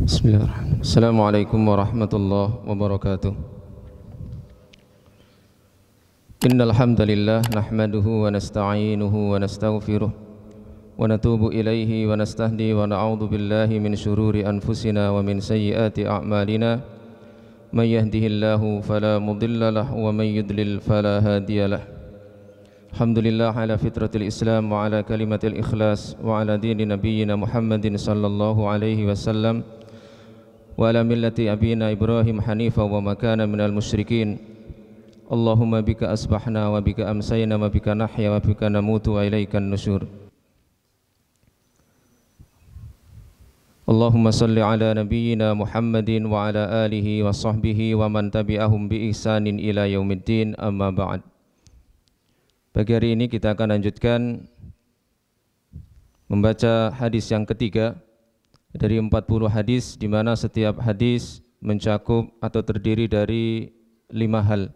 Bismillahirrahmanirrahim. Assalamualaikum warahmatullahi wabarakatuh. Innal hamdalillah nahmaduhu wa nasta'inuhu wa nastaghfiruh wa natubu ilaihi wa nastahdi wa na'udzu billahi min syururi anfusina wa min sayyiati a'malina. May yahdihillahu fala mudilla lahu wa may yudlil fala hadiyalah. Alhamdulillah ala fitratil Islam wa ala kalimatil ikhlas wa ala dini nabiyyina Muhammadin sallallahu alaihi wasallam wa ala millati abina Ibrahim hanifa wa makana minal musyrikin. Allahumma bika asbahna wa bika amsayna wa bika nahya wa bika namutu wa ilaikan nusyur. Allahumma salli ala nabiyyina Muhammadin wa ala alihi wa sahbihi wa man tabi'ahum bi ihsanin ila yaumiddin, amma ba'd. Pagi hari ini kita akan lanjutkan membaca hadis yang ketiga dari 40 hadis, di mana setiap hadis mencakup atau terdiri dari 5 hal.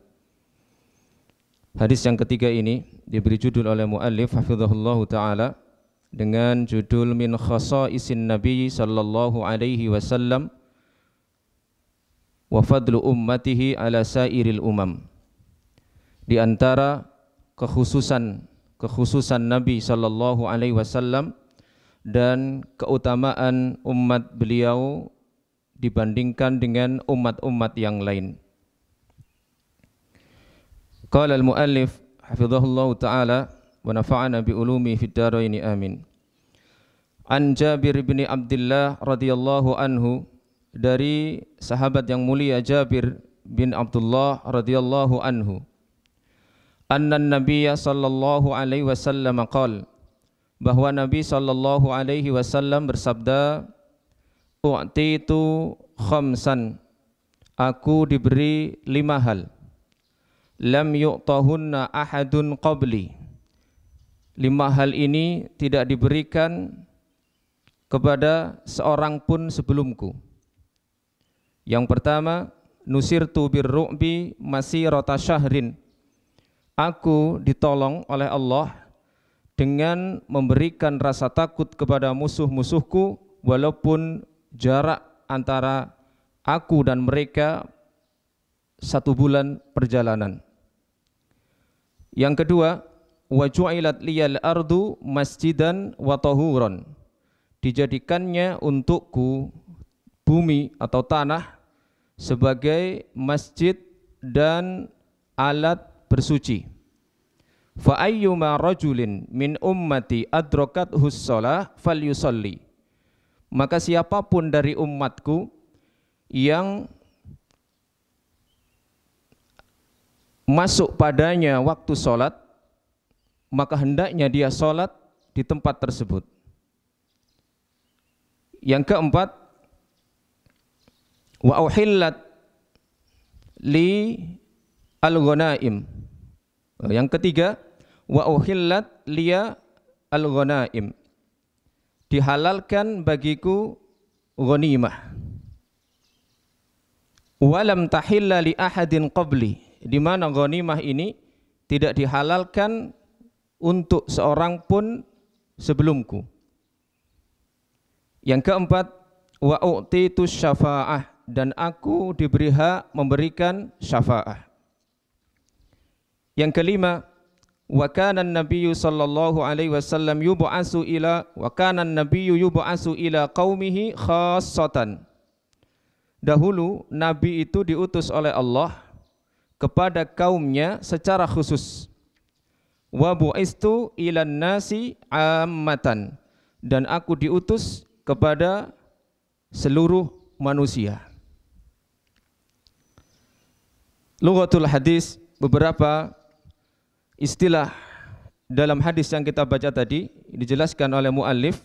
Hadis yang ketiga ini diberi judul oleh muallif hafizahullahu taala dengan judul min khasaisin nabi sallallahu alaihi wasallam wa fadlu ummatihi ala sairil umam. Di antara kekhususan Nabi sallallahu alaihi wasallam dan keutamaan umat beliau dibandingkan dengan umat-umat yang lain. Qala al-muallif hafizahullahu ta'ala wa nafa'ana bi ulumi fid dharain amin. An Jabir bin Abdullah radhiyallahu anhu, dari sahabat yang mulia Jabir bin Abdullah radhiyallahu anhu, anna nabiyya sallallahu alaihi wasallam qala, bahwa Nabi sallallahu alaihi wasallam bersabda, u'titu khamsan, aku diberi 5 hal, lam yu'tahunna ahadun qabli, 5 hal ini tidak diberikan kepada seorang pun sebelumku. Yang pertama, nusirtu birru'bi masirata syahrin, aku ditolong oleh Allah dengan memberikan rasa takut kepada musuh-musuhku walaupun jarak antara aku dan mereka 1 bulan perjalanan. Yang kedua, wa ju'ilat liyal ardu masjidan wa tahuran, dijadikannya untukku bumi atau tanah sebagai masjid dan alat bersuci. Fa ayyuma rajulin min ummati adrakathu shalah falyusalli, maka siapapun dari umatku yang masuk padanya waktu salat, maka hendaknya dia salat di tempat tersebut. Yang keempat, wa uhillat li al-ghanaim. Yang ketiga, wa uhillat liya al-ghanaim, dihalalkan bagiku ghanimah. Walam tahilla li ahadin qabli, di mana ghanimah ini tidak dihalalkan untuk seorang pun sebelumku. Yang keempat, wa u'titu syafa'ah, dan aku diberi hak memberikan syafa'ah. Yang kelima, wa kana an-nabiyyu sallallahu alaihi wasallam yub'atsu ila qaumihi khassatan. Dahulu nabi itu diutus oleh Allah kepada kaumnya secara khusus. Wa bu'istu ilan nasi ammatan, dan aku diutus kepada seluruh manusia. Lughatul hadis, beberapa istilah dalam hadis yang kita baca tadi dijelaskan oleh muallif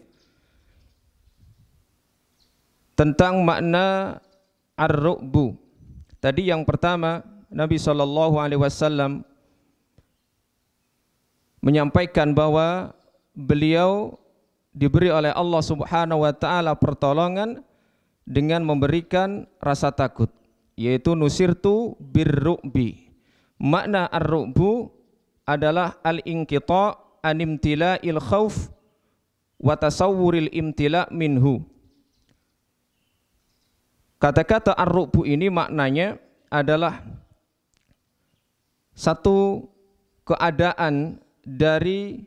tentang makna ar-ru'bu. Tadi yang pertama, Nabi SAW menyampaikan bahwa beliau diberi oleh Allah Subhanahu wa taala pertolongan dengan memberikan rasa takut, yaitu nusirtu birru'bi. Makna ar-ru'bu adalah al-inqita' animtila'il khauf wa tasawwuril imtila' minhu, Kata-kata ar-ru'bu ini maknanya adalah satu keadaan dari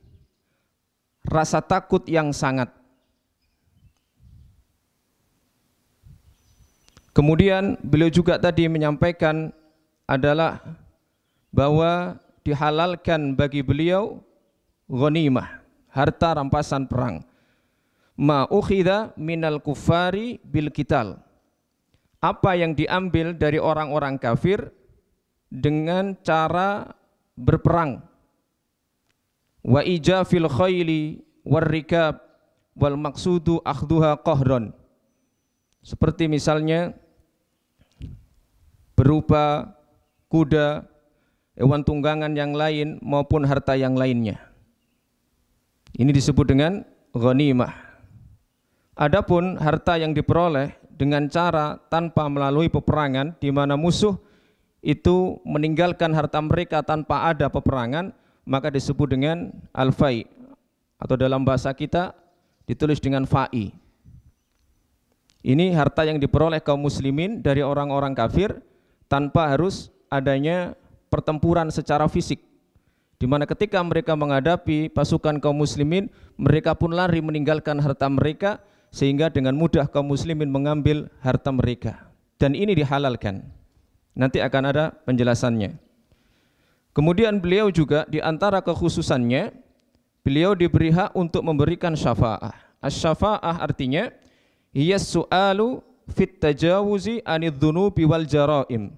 rasa takut yang sangat. Kemudian beliau juga tadi menyampaikan adalah bahwa dihalalkan bagi beliau ghanimah, harta rampasan perang. Ma ukhidha minal kufari bil qital. Apa yang diambil dari orang-orang kafir dengan cara berperang. Wa ijafil khayli war rikab wal maqsudu akhduha qahran. Seperti misalnya berupa kuda, hewan tunggangan yang lain maupun harta yang lainnya. Ini disebut dengan ghanimah. Adapun harta yang diperoleh dengan cara tanpa melalui peperangan, di mana musuh itu meninggalkan harta mereka tanpa ada peperangan, maka disebut dengan al-fai, atau dalam bahasa kita ditulis dengan fa'i. Ini harta yang diperoleh kaum muslimin dari orang-orang kafir tanpa harus adanya pertempuran secara fisik, di mana ketika mereka menghadapi pasukan kaum muslimin, mereka pun lari meninggalkan harta mereka, sehingga dengan mudah kaum muslimin mengambil harta mereka. Dan ini dihalalkan. Nanti akan ada penjelasannya. Kemudian beliau juga di antara kekhususannya, beliau diberi hak untuk memberikan syafa'ah. Asy-syafa'ah artinya hiya su'alu fit tajawuzi anidz-dzunubi wal jaraim.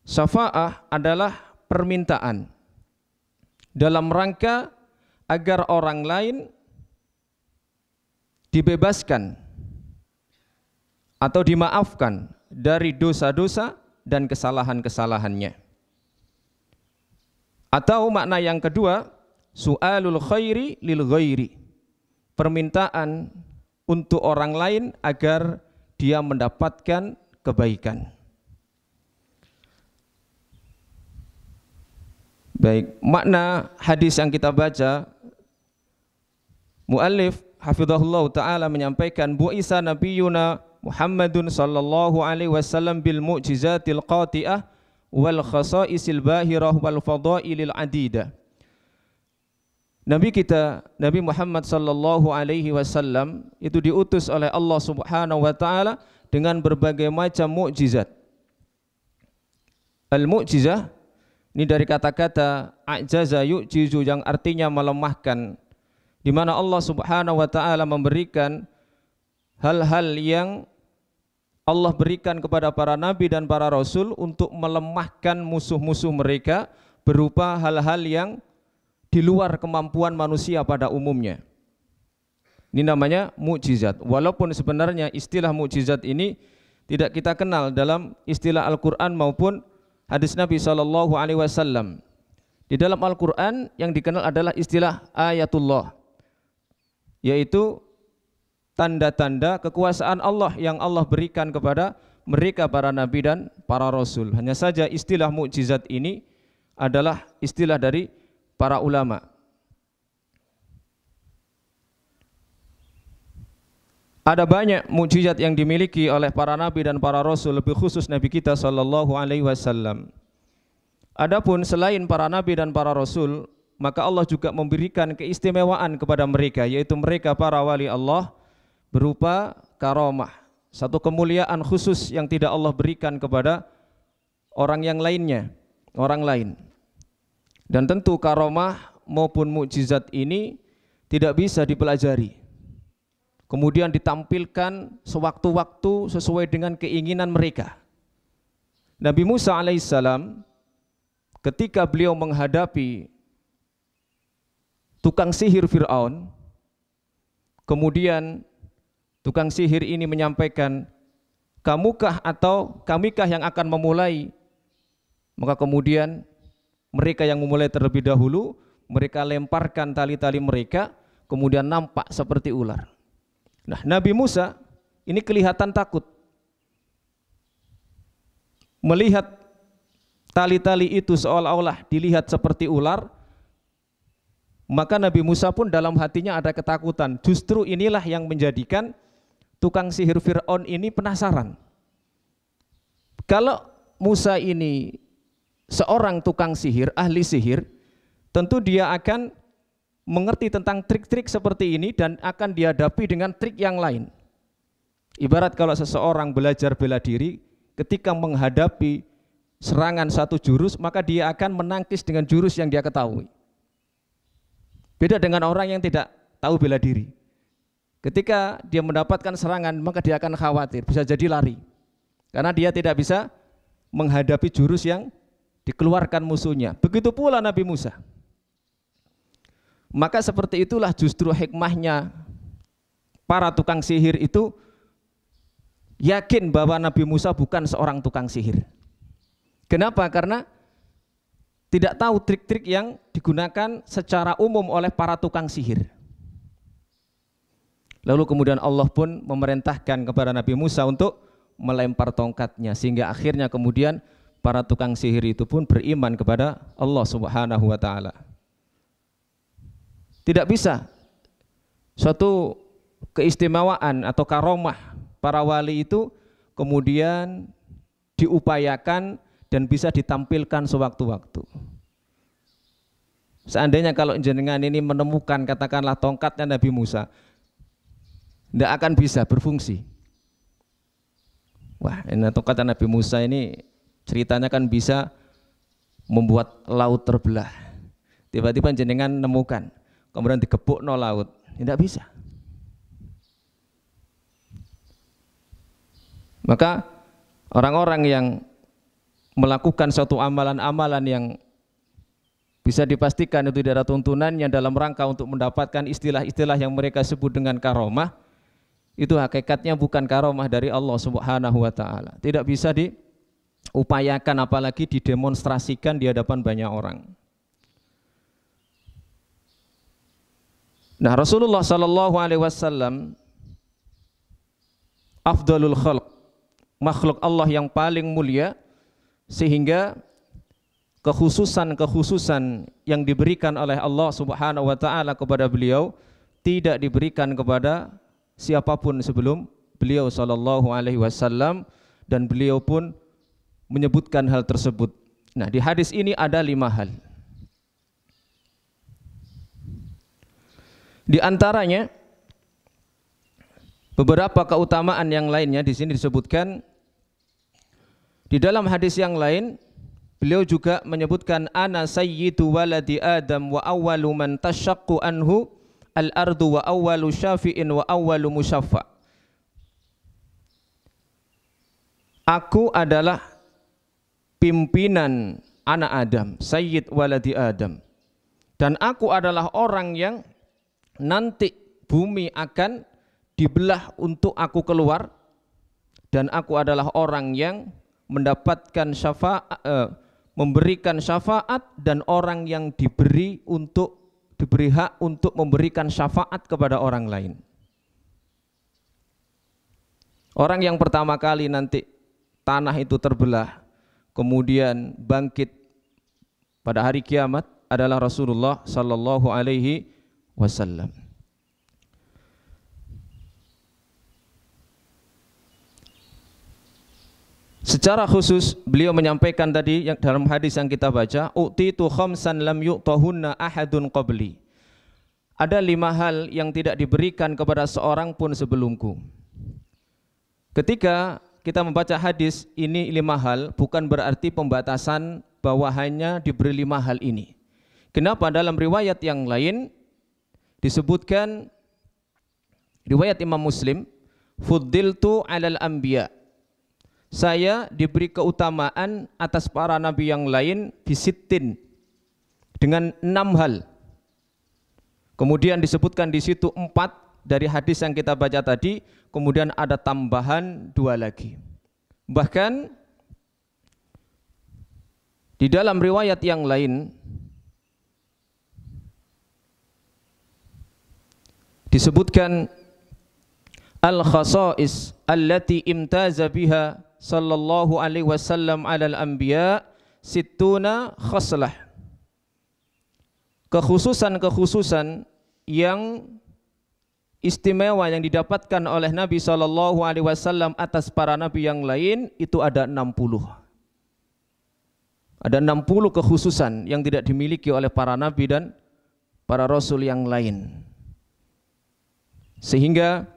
Syafa'ah adalah permintaan dalam rangka agar orang lain dibebaskan atau dimaafkan dari dosa-dosa dan kesalahan-kesalahannya. Atau makna yang kedua, su'alul khairi lil ghairi, permintaan untuk orang lain agar dia mendapatkan kebaikan. Baik, makna hadis yang kita baca, muallif hafizahullah ta'ala menyampaikan, bu'isa nabiyuna Muhammadun sallallahu alaihi wasallam bil mu'jizatil qati'ah wal khasa'isil bahirah wal fadailil adidah. Nabi kita, Nabi Muhammad sallallahu alaihi wasallam itu diutus oleh Allah Subhanahu wa taala dengan berbagai macam mukjizat. Al-mu'jizah ini dari kata-kata a'jaza yu'jizu yang artinya melemahkan, di mana Allah Subhanahu wa taala memberikan hal-hal yang Allah berikan kepada para nabi dan para rasul untuk melemahkan musuh-musuh mereka berupa hal-hal yang di luar kemampuan manusia pada umumnya. Ini namanya mukjizat. Walaupun sebenarnya istilah mukjizat ini tidak kita kenal dalam istilah Al-Quran maupun hadis Nabi SAW. Di dalam Al-Quran yang dikenal adalah istilah ayatullah, yaitu tanda-tanda kekuasaan Allah yang Allah berikan kepada mereka para nabi dan para rasul. Hanya saja istilah mukjizat ini adalah istilah dari para ulama. Ada banyak mukjizat yang dimiliki oleh para nabi dan para rasul, lebih khusus Nabi kita sallallahu alaihi wasallam. Adapun selain para nabi dan para rasul, maka Allah juga memberikan keistimewaan kepada mereka, yaitu mereka para wali Allah, berupa karamah, satu kemuliaan khusus yang tidak Allah berikan kepada orang yang lainnya, orang lain. Dan tentu karamah maupun mukjizat ini tidak bisa dipelajari, kemudian ditampilkan sewaktu-waktu sesuai dengan keinginan mereka. Nabi Musa alaihissalam ketika beliau menghadapi tukang sihir Fir'aun, kemudian tukang sihir ini menyampaikan, kamukah atau kamikah yang akan memulai? Maka kemudian mereka yang memulai terlebih dahulu, mereka lemparkan tali-tali mereka, kemudian nampak seperti ular. Nah, Nabi Musa ini kelihatan takut. Melihat tali-tali itu seolah-olah dilihat seperti ular, maka Nabi Musa pun dalam hatinya ada ketakutan. Justru inilah yang menjadikan tukang sihir Fir'aun ini penasaran. Kalau Musa ini seorang tukang sihir, ahli sihir, tentu dia akan mengerti tentang trik-trik seperti ini dan akan dihadapi dengan trik yang lain. Ibarat kalau seseorang belajar bela diri, ketika menghadapi serangan satu jurus, maka dia akan menangkis dengan jurus yang dia ketahui. Beda dengan orang yang tidak tahu bela diri. Ketika dia mendapatkan serangan, maka dia akan khawatir, bisa jadi lari. Karena dia tidak bisa menghadapi jurus yang dikeluarkan musuhnya. Begitu pula Nabi Musa. Maka seperti itulah justru hikmahnya para tukang sihir itu yakin bahwa Nabi Musa bukan seorang tukang sihir. Kenapa? Karena tidak tahu trik-trik yang digunakan secara umum oleh para tukang sihir. Lalu kemudian Allah pun memerintahkan kepada Nabi Musa untuk melempar tongkatnya, sehingga akhirnya kemudian para tukang sihir itu pun beriman kepada Allah Subhanahu wa ta'ala. Tidak bisa suatu keistimewaan atau karomah para wali itu kemudian diupayakan dan bisa ditampilkan sewaktu-waktu. Seandainya kalau jenengan ini menemukan katakanlah tongkatnya Nabi Musa, tidak akan bisa berfungsi. Wah, ini tongkatnya Nabi Musa ini ceritanya kan bisa membuat laut terbelah. Tiba-tiba jenengan nemukan, kemudian dikepuk no laut, tidak bisa. Maka orang-orang yang melakukan suatu amalan-amalan yang bisa dipastikan itu tidak ada tuntunannya dalam rangka untuk mendapatkan istilah-istilah yang mereka sebut dengan karomah, itu hakikatnya bukan karomah dari Allah Subhanahu wa ta'ala. Tidak bisa diupayakan apalagi didemonstrasikan di hadapan banyak orang. Nah, Rasulullah sallallahu alaihi wasallam afdalul khalq, makhluk Allah yang paling mulia, sehingga kekhususan yang diberikan oleh Allah Subhanahu wa ta'ala kepada beliau tidak diberikan kepada siapapun sebelum beliau sallallahu alaihi wasallam, dan beliau pun menyebutkan hal tersebut. Nah, di hadis ini ada 5 hal. Di antaranya beberapa keutamaan yang lainnya di sini disebutkan. Di dalam hadis yang lain beliau juga menyebutkan ana sayyidu waladi Adam wa awwalu man tashaqqu anhu al-ardu wa awwalu syafi'in wa awwalu musyaffa. Aku adalah pimpinan anak Adam, sayyid waladi Adam. Dan aku adalah orang yang nanti bumi akan dibelah untuk aku keluar, dan aku adalah orang yang mendapatkan syafaat, memberikan syafaat, dan orang yang diberi hak untuk memberikan syafaat kepada orang lain. Orang yang pertama kali nanti tanah itu terbelah kemudian bangkit pada hari kiamat adalah Rasulullah sallallahu alaihi wasallam. Secara khusus beliau menyampaikan tadi yang dalam hadis yang kita baca, utitu khamsan lam yu'tahunna ahadun qabli. Ada 5 hal yang tidak diberikan kepada seorang pun sebelumku. Ketika kita membaca hadis ini 5 hal, bukan berarti pembatasan bahwa hanya diberi 5 hal ini. Kenapa? Dalam riwayat yang lain disebutkan, riwayat Imam Muslim, fuddiltu 'alal anbiya. Saya diberi keutamaan atas para nabi yang lain bisittin, dengan 6 hal. Kemudian disebutkan di situ 4 dari hadis yang kita baca tadi, kemudian ada tambahan 2 lagi. Bahkan di dalam riwayat yang lain disebutkan al-khasa'is allati imtaza biha sallallahu alaihi wasallam alal anbiya sittuna khaslah. Kekhususan-kekhususan yang istimewa yang didapatkan oleh Nabi SAW atas para nabi yang lain itu ada 60. Ada 60 kekhususan yang tidak dimiliki oleh para nabi dan para rasul yang lain. Sehingga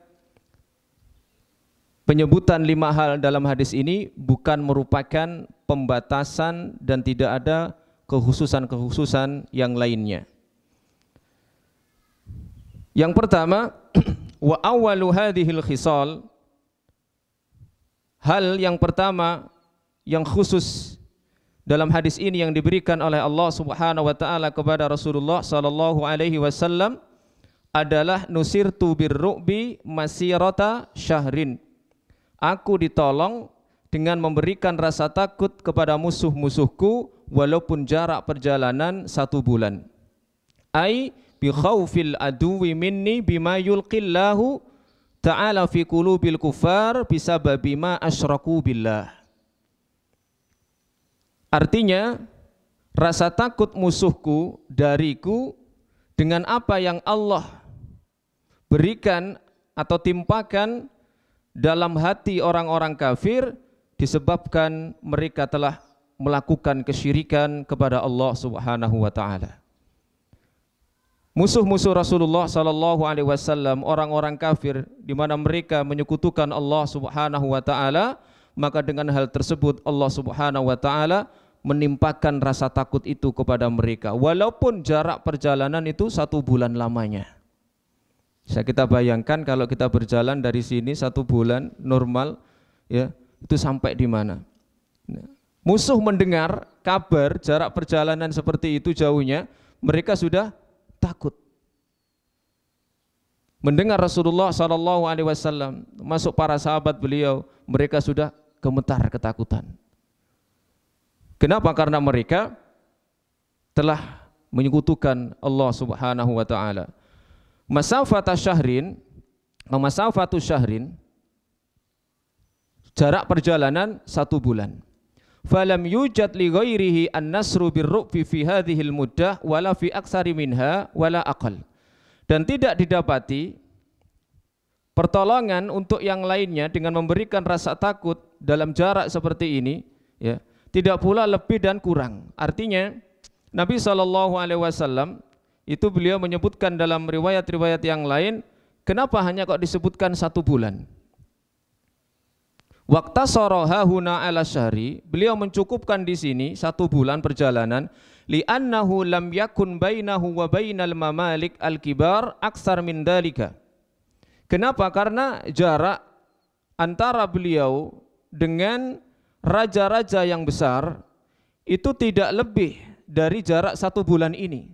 penyebutan 5 hal dalam hadis ini bukan merupakan pembatasan dan tidak ada kekhususan-kekhususan yang lainnya. Yang pertama, wa awwalu hadhil khisal, hal yang pertama yang khusus dalam hadis ini yang diberikan oleh Allah Subhanahu wa taala kepada Rasulullah sallallahu alaihi wasallam adalah nusirtu birru'bi masirata syahrin. Aku ditolong dengan memberikan rasa takut kepada musuh-musuhku walaupun jarak perjalanan 1 bulan. Ai bi khaufil aduwi minni bima yulqillahu ta'ala fi qulubil kufar bisababi ma asyraku billah. Artinya, rasa takut musuhku dariku dengan apa yang Allah berikan atau timpakan dalam hati orang-orang kafir disebabkan mereka telah melakukan kesyirikan kepada Allah Subhanahu wa taala. Musuh-musuh Rasulullah sallallahu alaihi wasallam, orang-orang kafir di mana mereka menyekutukan Allah Subhanahu wa taala, maka dengan hal tersebut Allah Subhanahu wa taala menimpakan rasa takut itu kepada mereka walaupun jarak perjalanan itu 1 bulan lamanya. Bisa kita bayangkan kalau kita berjalan dari sini 1 bulan normal, ya, itu sampai di mana? Musuh mendengar kabar jarak perjalanan seperti itu jauhnya, mereka sudah takut. Mendengar Rasulullah SAW masuk para sahabat beliau, mereka sudah gemetar ketakutan. Kenapa? Karena mereka telah menyekutukan Allah Subhanahu wa taala. Masafatu syahrin, jarak perjalanan 1 bulan. Falam yujad li ghairihi an-nasru birru'fi fi hadhil muddah wala fi aksari minha wala aqal. Dan tidak didapati pertolongan untuk yang lainnya dengan memberikan rasa takut dalam jarak seperti ini, ya. Tidak pula lebih dan kurang. Artinya Nabi SAW itu beliau menyebutkan dalam riwayat-riwayat yang lain, kenapa hanya kok disebutkan 1 bulan? Waqtasara hahuna ala syahri, beliau mencukupkan di sini 1 bulan perjalanan, li'annahu lam yakun bainahu wa bainal mamalik al-kibar aksar min dalika. Kenapa? Karena jarak antara beliau dengan raja-raja yang besar itu tidak lebih dari jarak 1 bulan ini,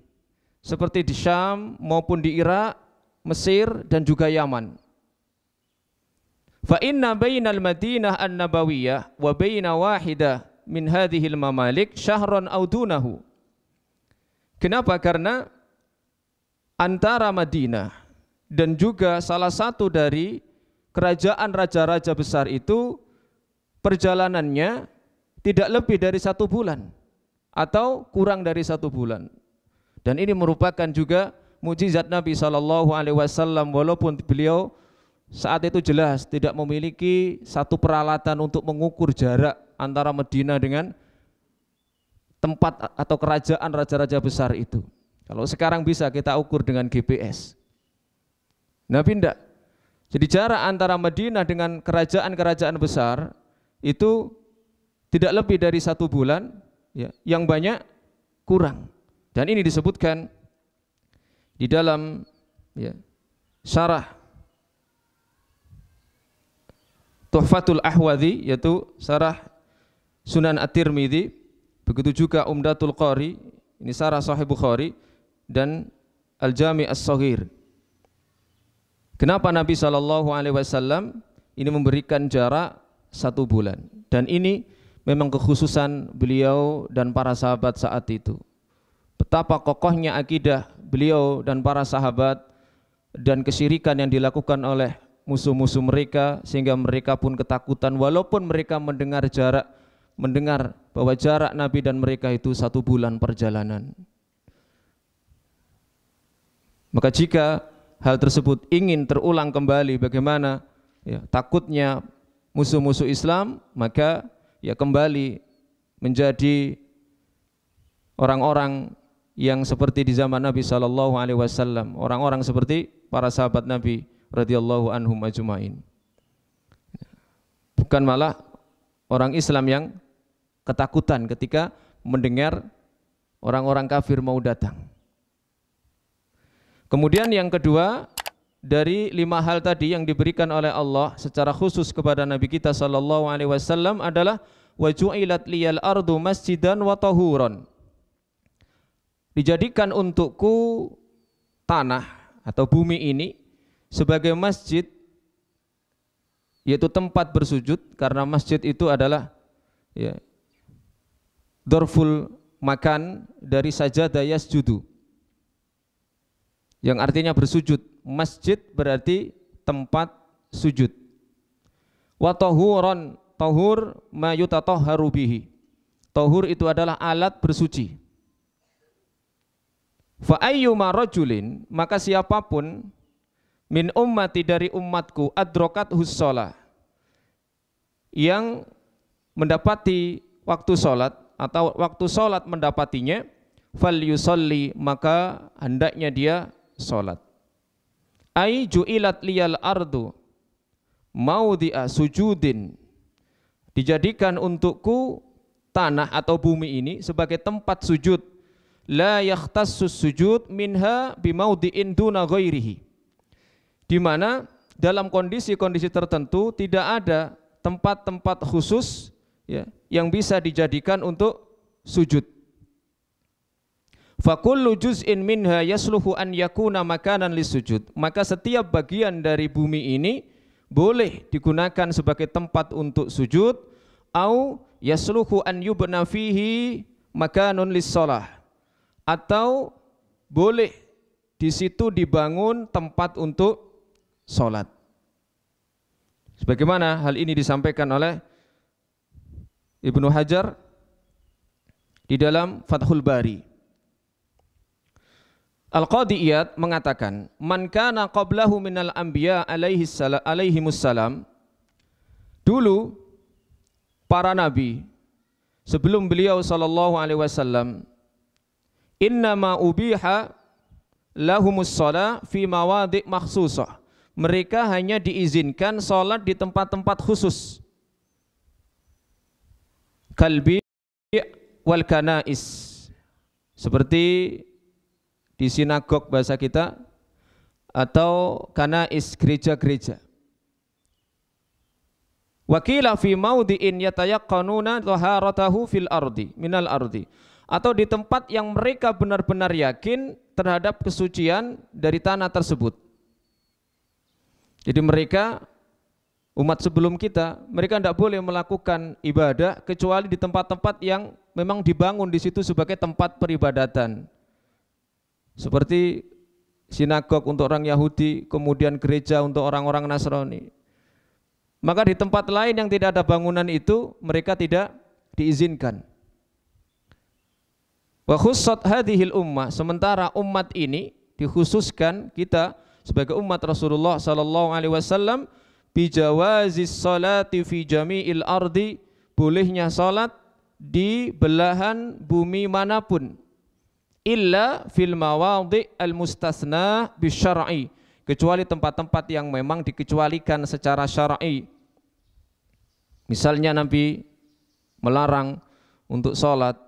seperti di Syam maupun di Irak, Mesir dan juga Yaman. Fa inna bainal Madinah an-Nabawiyah wa baina wahidah min hadhil mamalik syahran aw dunahu. Kenapa? Karena antara Madinah dan juga salah satu dari kerajaan raja-raja besar itu perjalanannya tidak lebih dari 1 bulan atau kurang dari 1 bulan. Dan ini merupakan juga mukjizat Nabi SAW, walaupun beliau saat itu jelas tidak memiliki satu peralatan untuk mengukur jarak antara Madinah dengan tempat atau kerajaan raja-raja besar itu. Kalau sekarang bisa kita ukur dengan GPS. Nabi tidak. Jadi jarak antara Madinah dengan kerajaan-kerajaan besar itu tidak lebih dari 1 bulan, ya, yang banyak kurang. Dan ini disebutkan di dalam, ya, syarah Tuhfatul Ahwadhi, yaitu syarah Sunan At-Tirmidzi, begitu juga Umdatul Qari, ini syarah Sahih Bukhari, dan Al-Jami' As-Shaghir. Kenapa Nabi SAW ini memberikan jarak 1 bulan? Dan ini memang kekhususan beliau dan para sahabat saat itu. Betapa kokohnya akidah beliau dan para sahabat dan kesyirikan yang dilakukan oleh musuh-musuh mereka, sehingga mereka pun ketakutan walaupun mereka mendengar bahwa jarak Nabi dan mereka itu 1 bulan perjalanan. Maka jika hal tersebut ingin terulang kembali, bagaimana ya, takutnya musuh-musuh Islam, maka ya kembali menjadi orang-orang yang seperti di zaman Nabi sallallahu alaihi wasallam, orang-orang seperti para sahabat Nabi radhiyallahu anhum ajmain. Bukan malah orang Islam yang ketakutan ketika mendengar orang-orang kafir mau datang. Kemudian yang kedua, dari 5 hal tadi yang diberikan oleh Allah secara khusus kepada Nabi kita sallallahu alaihi wasallam adalah wa ju'ilat liyal ardu masjidan wa tahuran. Dijadikan untukku tanah atau bumi ini sebagai masjid, yaitu tempat bersujud, karena masjid itu adalah ya, dorful makan dari sajada yasjudu, yang artinya bersujud. Masjid berarti tempat sujud. Wa tahuran, tahur ma yutatahharu bihi. Tahur itu adalah alat bersuci. Fa ayyuma rajulin, maka siapapun min ummati, dari umatku, adrokat hussolah, yang mendapati waktu sholat atau waktu sholat mendapatinya, fal yusalli, maka hendaknya dia sholat. Ai ju'ilat liyal ardu maudhi'a sujudin, dijadikan untukku tanah atau bumi ini sebagai tempat sujud. La yakhtassus sujud minha bimaudhi'in duna ghairihi, di mana dalam kondisi-kondisi tertentu tidak ada tempat-tempat khusus ya, yang bisa dijadikan untuk sujud. Fa kullu juz'in minha yasluhu an yakuna makanan lisujud, maka setiap bagian dari bumi ini boleh digunakan sebagai tempat untuk sujud, au yasluhu an yubna fihi makanun lis-shalah, atau boleh di situ dibangun tempat untuk salat. Sebagaimana hal ini disampaikan oleh Ibnu Hajar di dalam Fathul Bari. Al-Qadhi Iyad mengatakan, man kana qablahu minal anbiya alaihimussalam, dulu para nabi sebelum beliau sallallahu alaihi wasallam, innama ubiha lahumus shalah fi mawadhi' makhsusah, mereka hanya diizinkan salat di tempat-tempat khusus, kalbi wal kanais, seperti di sinagog bahasa kita, atau kanais, gereja-gereja. Wakila fi maudhi'in yatayaqqanuna taharatahu fil ardi minal ardi, atau di tempat yang mereka benar-benar yakin terhadap kesucian dari tanah tersebut. Jadi mereka, umat sebelum kita, mereka tidak boleh melakukan ibadah kecuali di tempat-tempat yang memang dibangun di situ sebagai tempat peribadatan. Seperti sinagog untuk orang Yahudi, kemudian gereja untuk orang-orang Nasrani. Maka di tempat lain yang tidak ada bangunan itu, mereka tidak diizinkan. Wa khussat hadhil ummah, sementara umat ini dikhususkan, kita sebagai umat Rasulullah sallallahu alaihi wasallam, bijawazis salati fi jami'il ardi, bolehnya salat di belahan bumi manapun, illa fil mawadhi' al mustasna bisyar'i, kecuali tempat-tempat yang memang dikecualikan secara syar'i. Misalnya Nabi melarang untuk salat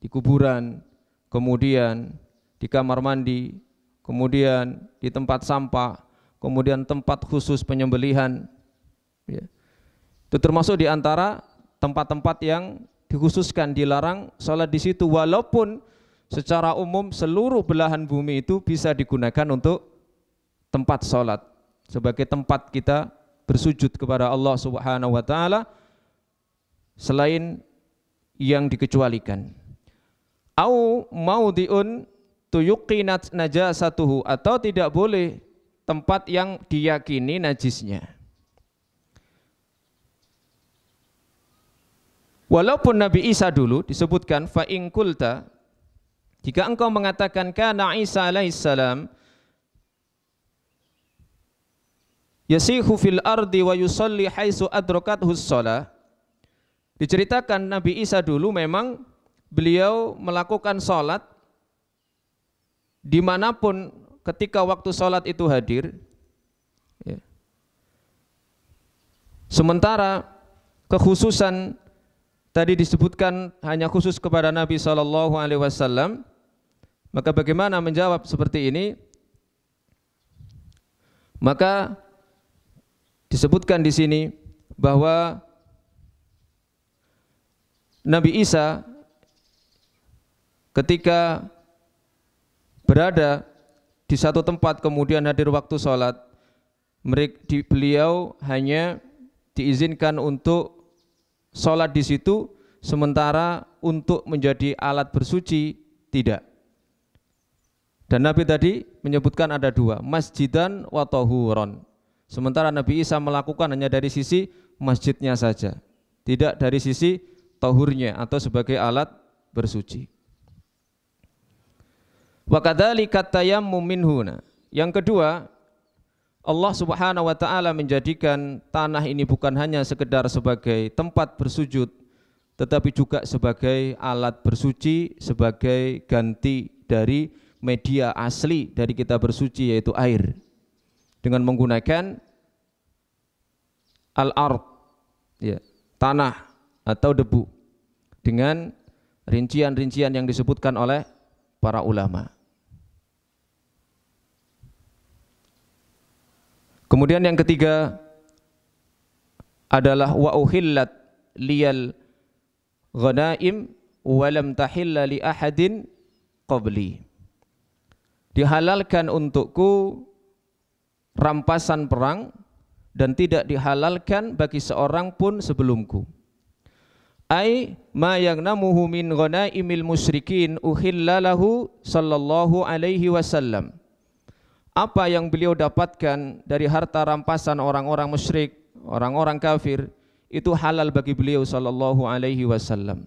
di kuburan, kemudian di kamar mandi, kemudian di tempat sampah, kemudian tempat khusus penyembelihan ya. Itu termasuk di antara tempat-tempat yang dikhususkan, dilarang salat di situ, walaupun secara umum seluruh belahan bumi itu bisa digunakan untuk tempat salat, sebagai tempat kita bersujud kepada Allah Subhanahu wa taala selain yang dikecualikan. Au maudhi'un tuyuqinat najasatuhu, atau tidak boleh tempat yang diyakini najisnya. Walaupun Nabi Isa dulu disebutkan fa in qulta, jika engkau mengatakan kana Isa alaihissalam yasihu fil ardi wa yusalli haitsu adrakathu shalah. Diceritakan Nabi Isa dulu memang beliau melakukan sholat dimanapun ketika waktu sholat itu hadir, ya. Sementara kekhususan tadi disebutkan hanya khusus kepada Nabi SAW, maka bagaimana menjawab seperti ini? Maka disebutkan di sini bahwa Nabi Isa ketika berada di satu tempat kemudian hadir waktu sholat, beliau hanya diizinkan untuk sholat di situ, sementara untuk menjadi alat bersuci tidak. Dan Nabi tadi menyebutkan ada dua, masjidan wa tahuron. Sementara Nabi Isa melakukan hanya dari sisi masjidnya saja, tidak dari sisi tahurnya atau sebagai alat bersuci. Wa kadzalika tayammum minhuna. Yang kedua, Allah Subhanahu wa taala menjadikan tanah ini bukan hanya sekedar sebagai tempat bersujud, tetapi juga sebagai alat bersuci, sebagai ganti dari media asli dari kita bersuci, yaitu air, dengan menggunakan al-ard, ya, tanah atau debu, dengan rincian-rincian yang disebutkan oleh para ulama. Kemudian yang ketiga adalah wa uhillat liyal ghanaim wa lam tahilla li ahadin qabli. Dihalalkan untukku rampasan perang dan tidak dihalalkan bagi seorang pun sebelumku. Ai ma yagnamuhu min ghanaimil musyrikin uhilla lahu sallallahu alaihi wasallam. Apa yang beliau dapatkan dari harta rampasan orang-orang musyrik, orang-orang kafir, itu halal bagi beliau sallallahu alaihi wasallam.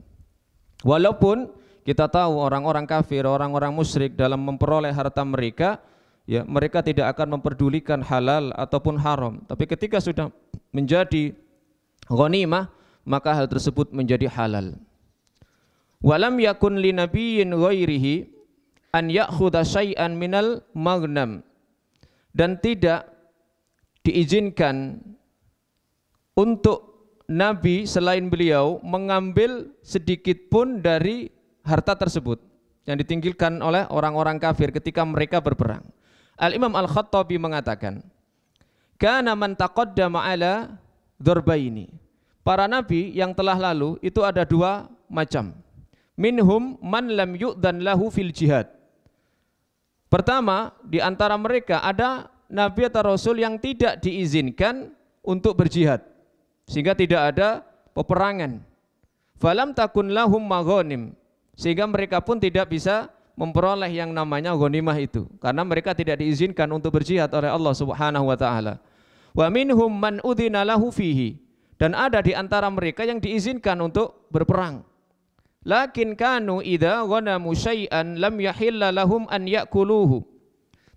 Walaupun kita tahu orang-orang kafir, orang-orang musyrik dalam memperoleh harta mereka, ya, mereka tidak akan memperdulikan halal ataupun haram. Tapi ketika sudah menjadi ghanimah, maka hal tersebut menjadi halal. Walam yakun li nabiyyin ghairihi an ya'khudha syai'an minal maghnam. Dan tidak diizinkan untuk nabi selain beliau mengambil sedikit pun dari harta tersebut yang ditinggalkan oleh orang-orang kafir ketika mereka berperang. Al-Imam Al-Khattabi mengatakan, kana man taqaddama ala dzarbaini. Para nabi yang telah lalu itu ada dua macam. Minhum man lam yu'dan lahu fil jihad. Pertama, di antara mereka ada nabi atau rasul yang tidak diizinkan untuk berjihad, sehingga tidak ada peperangan. Falam takun lahum maghanim, sehingga mereka pun tidak bisa memperoleh yang namanya ghanimah itu, karena mereka tidak diizinkan untuk berjihad oleh Allah Subhanahu wa taala. Wa minhum man udzina lahu fihi, dan ada di antara mereka yang diizinkan untuk berperang. Lakin kanu idza ghanamu syai'an lam yahilla lahum an ya'kuluhu.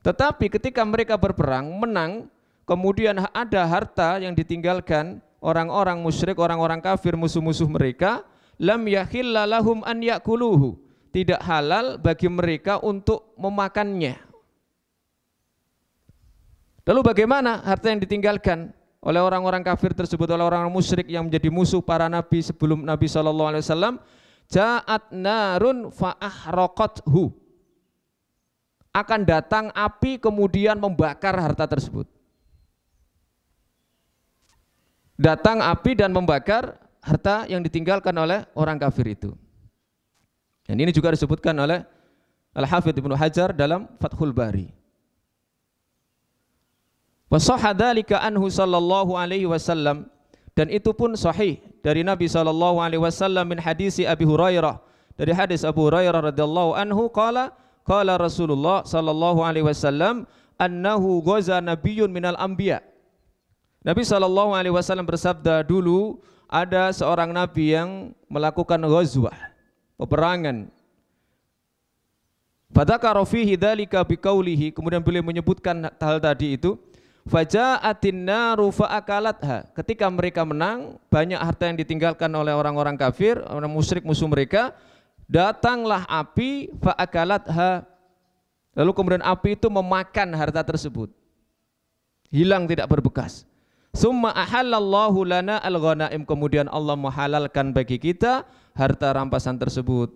Tetapi ketika mereka berperang menang, kemudian ada harta yang ditinggalkan orang-orang musyrik, orang-orang kafir, musuh-musuh mereka, lam yahilla lahum an ya'kuluhu. Tidak halal bagi mereka untuk memakannya. Lalu bagaimana harta yang ditinggalkan oleh orang-orang kafir tersebut, oleh orang-orang musyrik yang menjadi musuh para nabi sebelum Nabi SAW? Ja'at narun fa'ahraqathu. Akan datang api kemudian membakar harta tersebut. Datang api dan membakar harta yang ditinggalkan oleh orang kafir itu. Dan ini juga disebutkan oleh Al-Hafidz Ibnu Hajar dalam Fathul Bari. Wa sahha dzalika anhu sallallahu alaihi wasallam, dan itu pun sahih dari Nabi sallallahu alaihi wasallam min hadis Abi Hurairah, dari hadis Abu Hurairah radhiyallahu anhu qala Rasulullah sallallahu alaihi wasallam annahu ghaza nabiyyun minal anbiya. Nabi sallallahu alaihi wasallam bersabda, dulu ada seorang nabi yang melakukan ghazwah, peperangan. Fadzakara fihi dzalika biqaulihi, kemudian beliau menyebutkan hal tadi itu, Faja'atin naru fa'akalatha. Ketika mereka menang, banyak harta yang ditinggalkan oleh orang-orang kafir, orang musyrik musuh mereka. Datanglah api fa'akalatha. Lalu kemudian api itu memakan harta tersebut. Hilang tidak berbekas. Summa ahallallahu lana al-ghanaim. Kemudian Allah menghalalkan bagi kita harta rampasan tersebut.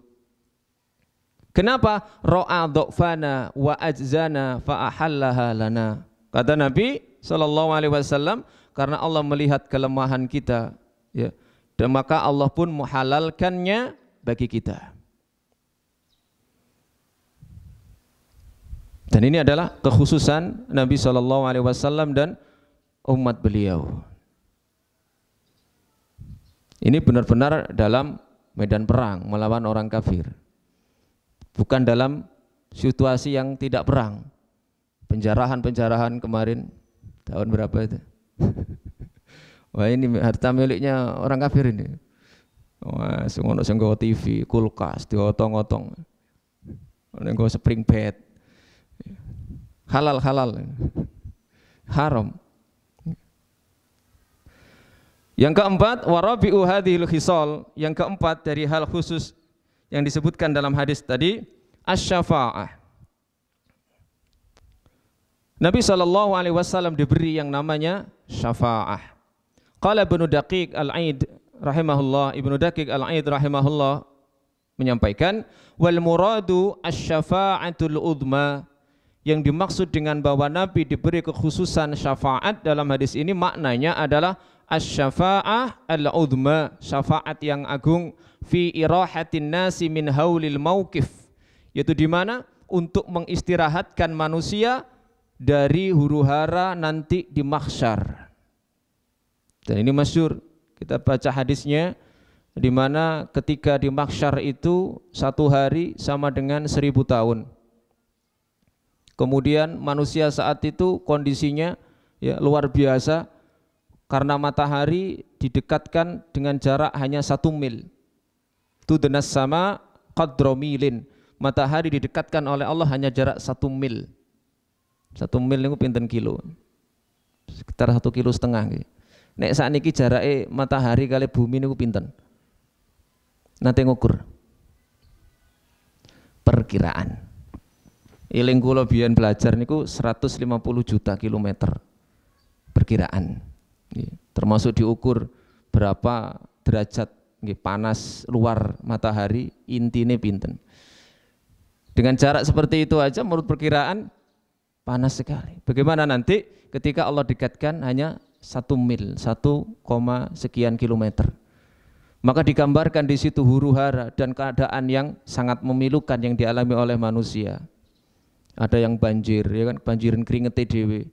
Kenapa? Ra'a dha'fana wa ajzana fa'ahallaha lana. Kata Nabi SAW, karena Allah melihat kelemahan kita, ya, dan maka Allah pun menghalalkannya bagi kita. Dan ini adalah kekhususan Nabi SAW dan umat beliau. Ini benar-benar dalam medan perang melawan orang kafir, bukan dalam situasi yang tidak perang. Penjarahan kemarin tahun berapa itu? Wah, ini harta miliknya orang kafir ini. Wah, ngono sing nggawa TV, kulkas diotong-otong. Ono nggawa spring bed. Halal. Haram. Yang keempat, warabi'u hadhil khisal. Yang keempat dari hal khusus yang disebutkan dalam hadis tadi, asy-syafa'ah. Nabi SAW diberi yang namanya syafa'ah. Qala Ibnu Daqiq Al-Aid rahimahullah, Ibnu Daqiq Al-Aid rahimahullah menyampaikan, wal muradu asy-syafa'atul udma. Yang dimaksud dengan bahwa Nabi diberi kekhususan syafaat dalam hadis ini maknanya adalah asy-syafa'ah al-udma, syafaat yang agung, fi irahatin nasi min haulil mauqif, yaitu di mana untuk mengistirahatkan manusia dari huru-hara nanti di mahsyar. Dan ini masyhur, kita baca hadisnya, di mana ketika di mahsyar itu satu hari sama dengan 1000 tahun. Kemudian manusia saat itu kondisinya ya luar biasa, karena matahari didekatkan dengan jarak hanya 1 mil. Tudnas sama qadra milin. Matahari didekatkan oleh Allah hanya jarak 1 mil. 1 mil itu pinten kilo? Sekitar 1,5 kilo. Nek sakniki jarake matahari kali bumi niku pinten? Nate ngukur. Perkiraan. Eling kula biyen belajar niku 150 juta kilometer. Perkiraan. Termasuk diukur berapa derajat panas luar matahari, intine pinten. Dengan jarak seperti itu aja menurut perkiraan panas sekali. Bagaimana nanti ketika Allah dekatkan hanya 1 mil, 1, sekian kilometer. Maka digambarkan di situ huru-hara dan keadaan yang sangat memilukan yang dialami oleh manusia. Ada yang banjir, ya kan, banjiran keringet dhewe.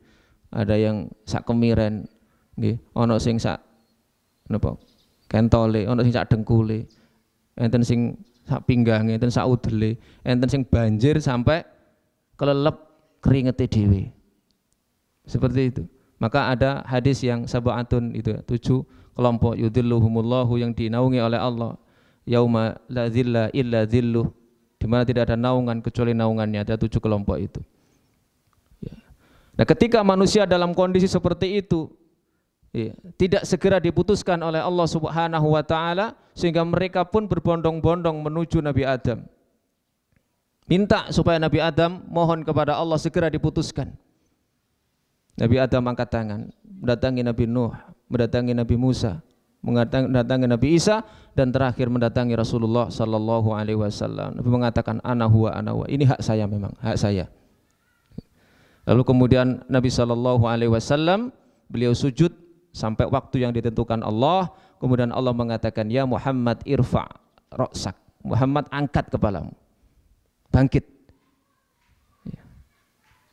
Ada yang sak kemiren, nggih, ana sing sak napa? Kentole, ana sing sak dengkule. Enten sing sak pinggange, enten sak udele, enten sing banjir sampai kelelep keringete dhewe. Seperti itu. Maka ada hadis yang sab'atun itu 7 kelompok yudhilluhumullahu yang dinaungi oleh Allah. Yauma la dzilla illa dzilluh, di mana tidak ada naungan kecuali naungannya. Ada 7 kelompok itu. Ya. Nah, ketika manusia dalam kondisi seperti itu, ya, tidak segera diputuskan oleh Allah Subhanahu wa taala, sehingga mereka pun berbondong-bondong menuju Nabi Adam. Minta supaya Nabi Adam mohon kepada Allah segera diputuskan. Nabi Adam angkat tangan, mendatangi Nabi Nuh, mendatangi Nabi Musa, mendatangi Nabi Isa, dan terakhir mendatangi Rasulullah sallallahu alaihi wasallam. Nabi mengatakan ana huwa, ini hak saya, memang hak saya. Lalu kemudian Nabi sallallahu alaihi wasallam beliau sujud sampai waktu yang ditentukan Allah. Kemudian Allah mengatakan, ya Muhammad irfa ra'sak, Muhammad angkat kepalamu, bangkit.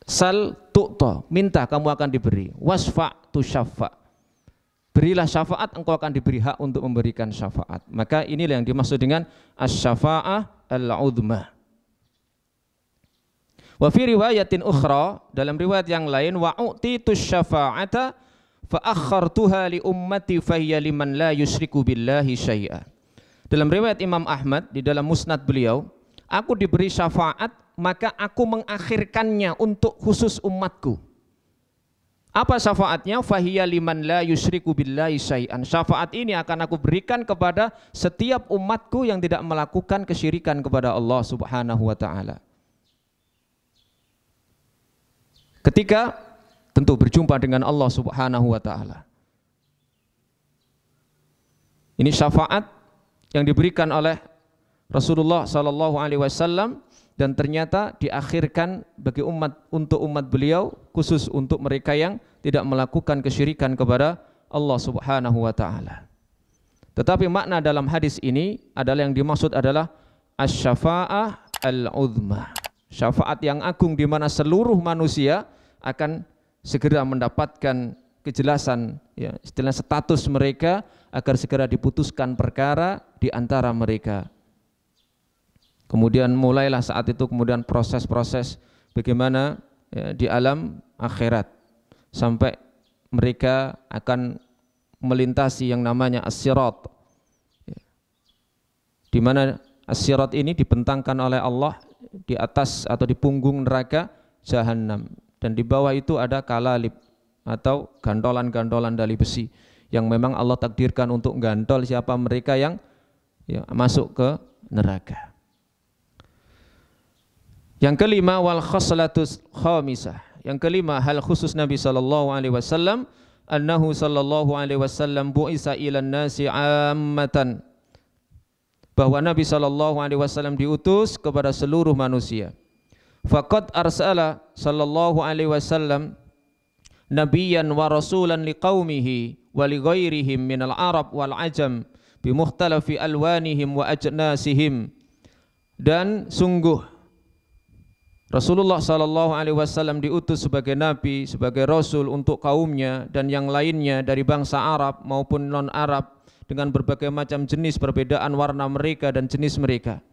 Sal tu'ta, minta kamu akan diberi. Wasfa tu syafa', berilah syafaat, engkau akan diberi hak untuk memberikan syafaat. Maka inilah yang dimaksud dengan asy-syafa'ah al-udhma. Wa fi riwayatin ukhra, dalam riwayat yang lain, wa u'titu syafa'ata fa akhartuha li ummati fa hiya liman la yusyriku billahi syai'a. Dalam riwayat Imam Ahmad di dalam musnad beliau, aku diberi syafaat, maka aku mengakhirkannya untuk khusus umatku. Apa syafaatnya? Fahiya liman la yusyriku billahi syai'an. Syafaat ini akan aku berikan kepada setiap umatku yang tidak melakukan kesyirikan kepada Allah Subhanahu wa taala. Ketika tentu berjumpa dengan Allah Subhanahu wa taala. Ini syafaat yang diberikan oleh Rasulullah sallallahu alaihi wasallam dan ternyata diakhirkan bagi untuk umat beliau, khusus untuk mereka yang tidak melakukan kesyirikan kepada Allah Subhanahu wa taala. Tetapi makna dalam hadis ini adalah yang dimaksud adalah asy-syafa'ah al-uzma. Syafaat yang agung di mana seluruh manusia akan segera mendapatkan kejelasan, ya, istilah status mereka agar segera diputuskan perkara di antara mereka. Kemudian mulailah saat itu kemudian proses-proses bagaimana, ya, di alam akhirat sampai mereka akan melintasi yang namanya as-sirat, ya, di mana as-sirat ini dibentangkan oleh Allah di atas atau di punggung neraka Jahannam, dan di bawah itu ada kalalib atau gantolan-gantolan dari besi yang memang Allah takdirkan untuk gantol siapa mereka yang, ya, masuk ke neraka. Yang kelima, wal khoslatus khamisah. Yang kelima, hal khusus Nabi sallallahu alaihi wasallam, annahu sallallahu alaihi wasallam bu'isa ilan nasi ammatan. Bahwa Nabi sallallahu alaihi wasallam diutus kepada seluruh manusia. Faqad arsala sallallahu alaihi wasallam nabiyyan wa rasulan liqaumihi wa li ghairihim minal arab wal ajam bi mukhtalafi alwanihim wa ajnasihim. Dan sungguh Rasulullah sallallahu alaihi wasallam diutus sebagai nabi, sebagai rasul untuk kaumnya dan yang lainnya dari bangsa Arab maupun non-Arab dengan berbagai macam jenis perbedaan warna mereka dan jenis mereka.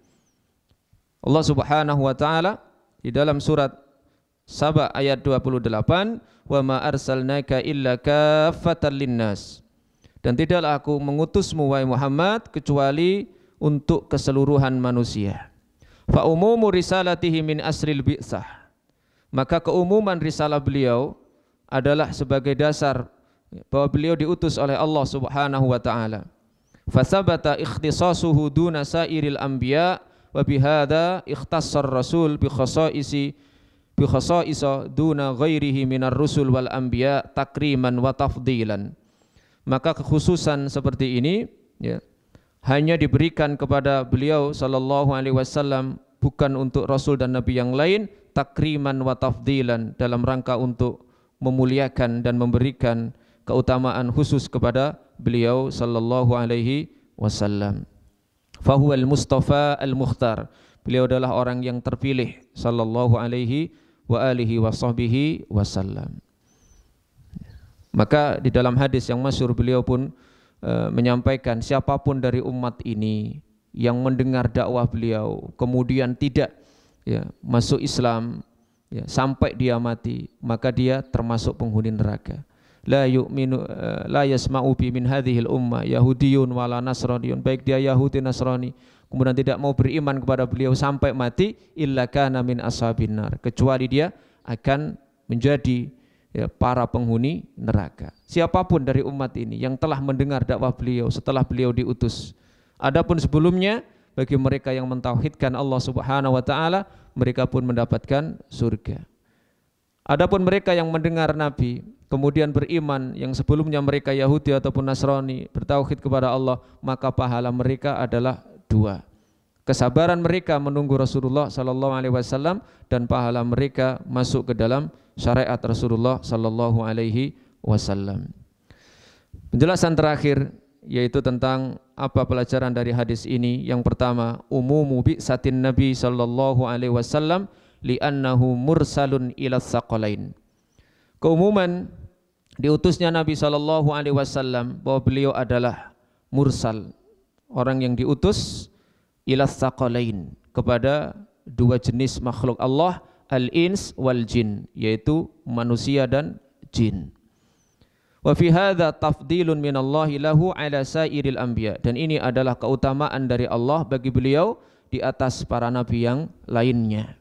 Allah Subhanahu wa taala di dalam surat Saba ayat 28, wa ma arsalnaka illa kaffatan linnas. Dan tidaklah aku mengutusmu wahai Muhammad kecuali untuk keseluruhan manusia. Fa umumu risalatihi min asril bi'sah. Maka keumuman risalah beliau adalah sebagai dasar bahwa beliau diutus oleh Allah Subhanahu wa taala. Fasabata ikhtisasuhu duna sairil anbiya wa bihadza ikhtassar rasul bi khasaisa duna ghairihi minar rusul wal anbiya takriman wa tafdilan. Maka kekhususan seperti ini, ya, hanya diberikan kepada beliau sallallahu alaihi wasallam, bukan untuk rasul dan nabi yang lain, takriman wa tafdilan, dalam rangka untuk memuliakan dan memberikan keutamaan khusus kepada beliau sallallahu alaihi wasallam. Fahuwal mustafa al-mukhtar. Beliau adalah orang yang terpilih sallallahu alaihi wa alihi wa sahbihi wasallam. Maka di dalam hadis yang masyhur beliau pun menyampaikan, siapapun dari umat ini yang mendengar dakwah beliau kemudian tidak, ya, masuk Islam, ya, sampai dia mati, maka dia termasuk penghuni neraka. La yu'minu la yasma'u bi min hadhil ummah yahudiyun wala nasraniyun, baik dia Yahudi Nasrani kemudian tidak mau beriman kepada beliau sampai mati, illa kana min ashabin nar, kecuali dia akan menjadi, ya, para penghuni neraka. Siapapun dari umat ini yang telah mendengar dakwah beliau setelah beliau diutus. Adapun sebelumnya bagi mereka yang mentauhidkan Allah Subhanahu wa taala, mereka pun mendapatkan surga. Adapun mereka yang mendengar Nabi kemudian beriman, yang sebelumnya mereka Yahudi ataupun Nasrani, bertauhid kepada Allah, maka pahala mereka adalah dua. Kesabaran mereka menunggu Rasulullah sallallahu alaihi wasallam dan pahala mereka masuk ke dalam syariat Rasulullah sallallahu alaihi wasallam. Penjelasan terakhir yaitu tentang apa pelajaran dari hadis ini. Yang pertama, umumu bi'satin Nabi sallallahu alaihi wasallam li'annahu mursalun ila tsaqalain. Keumuman diutusnya Nabi sallallahu alaihi wasallam bahwa beliau adalah mursal, orang yang diutus ila tsaqalain, kepada dua jenis makhluk Allah, al-ins wal jin, yaitu manusia dan jin. Wa fi hadza tafdilun minallahi lahu ala sairil anbiya, dan ini adalah keutamaan dari Allah bagi beliau di atas para nabi yang lainnya.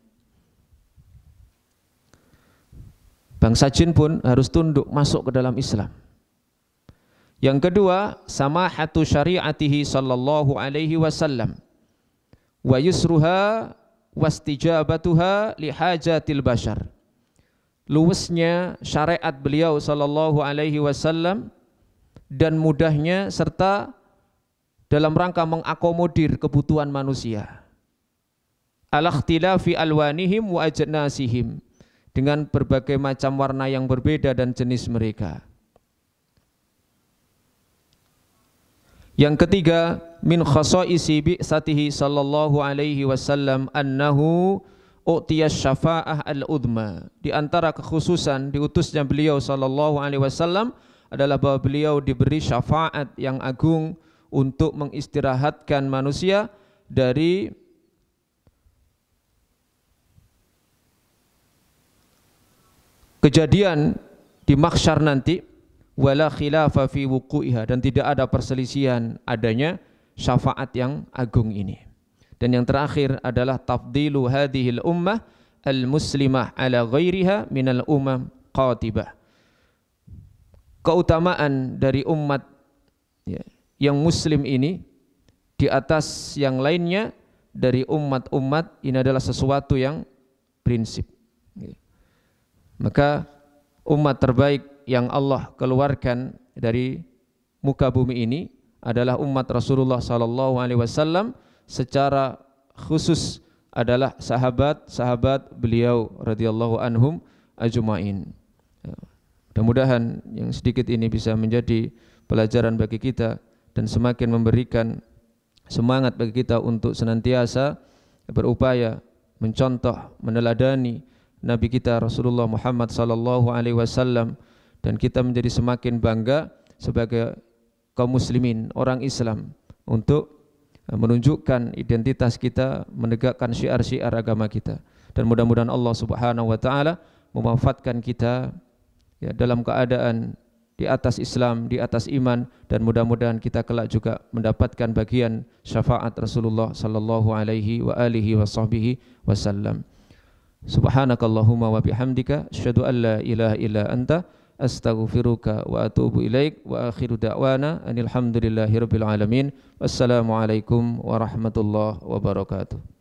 Bangsa jin pun harus tunduk masuk ke dalam Islam. Yang kedua, samahatu syariatihi sallallahu alaihi wasallam wa yusruha wastijabatuha lihajatil bashar. Luwesnya syariat beliau sallallahu alaihi wasallam dan mudahnya serta dalam rangka mengakomodir kebutuhan manusia. Al-ikhtilafi alwanihim wa ajnasihim, dengan berbagai macam warna yang berbeda dan jenis mereka. Yang ketiga, min khasaisi bi'satihi sallallahu alaihi wasallam annahu u'tiyas syafa'ah al-udma. Di antara kekhususan diutusnya beliau sallallahu alaihi wasallam adalah bahwa beliau diberi syafaat yang agung untuk mengistirahatkan manusia dari kejadian di mahsyar nanti, wala khilafa fi wuqu'iha, dan tidak ada perselisihan adanya syafaat yang agung ini. Dan yang terakhir adalah tafdilu hadhil ummah al-muslimah ala ghairiha minal umam qatibah. Keutamaan dari umat yang muslim ini di atas yang lainnya dari umat-umat ini adalah sesuatu yang prinsip. Maka umat terbaik yang Allah keluarkan dari muka bumi ini adalah umat Rasulullah sallallahu alaihi wasallam, secara khusus adalah sahabat-sahabat beliau radhiyallahu anhum ajmain. Mudah-mudahan yang sedikit ini bisa menjadi pelajaran bagi kita dan semakin memberikan semangat bagi kita untuk senantiasa berupaya mencontoh, meneladani Nabi kita Rasulullah Muhammad sallallahu alaihi wasallam, dan kita menjadi semakin bangga sebagai kaum muslimin, orang Islam, untuk menunjukkan identitas kita, menegakkan syiar-syiar agama kita. Dan mudah-mudahan Allah Subhanahu wa taala memanfaatkan kita dalam keadaan di atas Islam, di atas iman, dan mudah-mudahan kita kelak juga mendapatkan bagian syafaat Rasulullah sallallahu alaihi wa alihi wasallam. Subhanakallahumma wa bihamdika asyhadu an la ilaha illa anta astaghfiruka wa atubu ilaik wa akhiru da'wana anil hamdulillahi rabbil alamin. Wassalamualaikum warahmatullahi wabarakatuh.